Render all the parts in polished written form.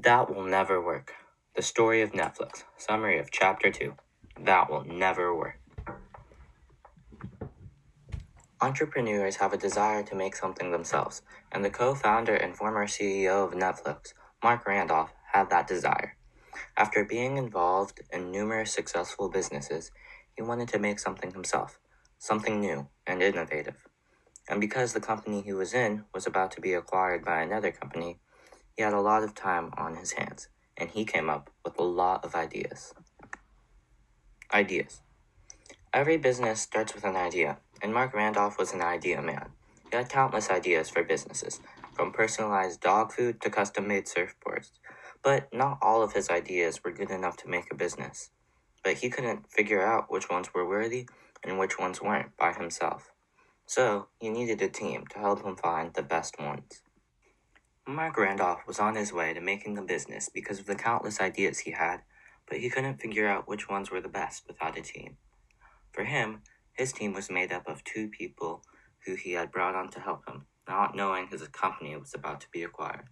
That will never work. The story of Netflix. Summary of Chapter 2. That will never work. Entrepreneurs have a desire to make something themselves, and the co-founder and former CEO of Netflix, Marc Randolph, had that desire. After being involved in numerous successful businesses, he wanted to make something himself, something new and innovative. And because the company he was in was about to be acquired by another company, he had a lot of time on his hands, and he came up with a lot of ideas. Ideas. Every business starts with an idea, and Marc Randolph was an idea man. He had countless ideas for businesses, from personalized dog food to custom-made surfboards. But not all of his ideas were good enough to make a business. But he couldn't figure out which ones were worthy and which ones weren't by himself. So he needed a team to help him find the best ones. Marc Randolph was on his way to making a business because of the countless ideas he had, but he couldn't figure out which ones were the best without a team. For him, his team was made up of 2 people who he had brought on to help him, not knowing his company was about to be acquired.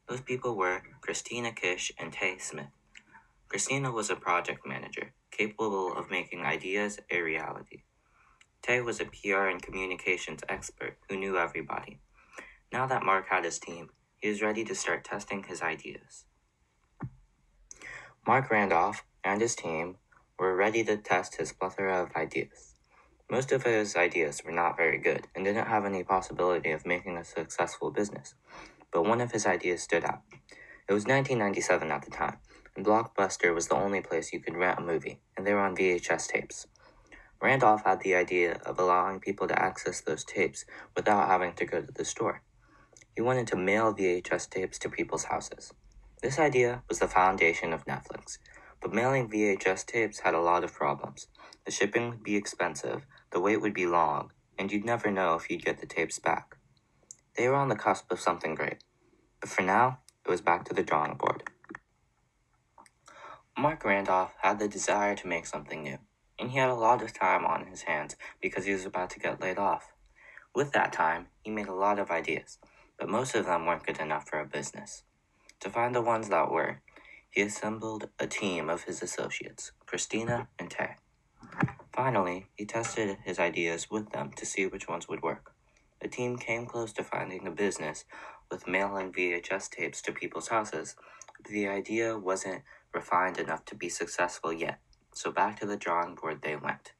Those people were Christina Kish and Tay Smith. Christina was a project manager, capable of making ideas a reality. Tay was a PR and communications expert who knew everybody. Now that Marc had his team, he was ready to start testing his ideas. Marc Randolph and his team were ready to test his plethora of ideas. Most of his ideas were not very good and didn't have any possibility of making a successful business, but one of his ideas stood out. It was 1997 at the time, and Blockbuster was the only place you could rent a movie, and they were on VHS tapes. Randolph had the idea of allowing people to access those tapes without having to go to the store. He wanted to mail VHS tapes to people's houses. This idea was the foundation of Netflix, but mailing VHS tapes had a lot of problems. The shipping would be expensive, the wait would be long, and you'd never know if you'd get the tapes back. They were on the cusp of something great, but for now, it was back to the drawing board. Marc Randolph had the desire to make something new, and he had a lot of time on his hands because he was about to get laid off. With that time, he made a lot of ideas, but most of them weren't good enough for a business. To find the ones that were, he assembled a team of his associates, Christina and Tay. Finally, he tested his ideas with them to see which ones would work. The team came close to finding a business with mailing VHS tapes to people's houses, but the idea wasn't refined enough to be successful yet, so back to the drawing board they went.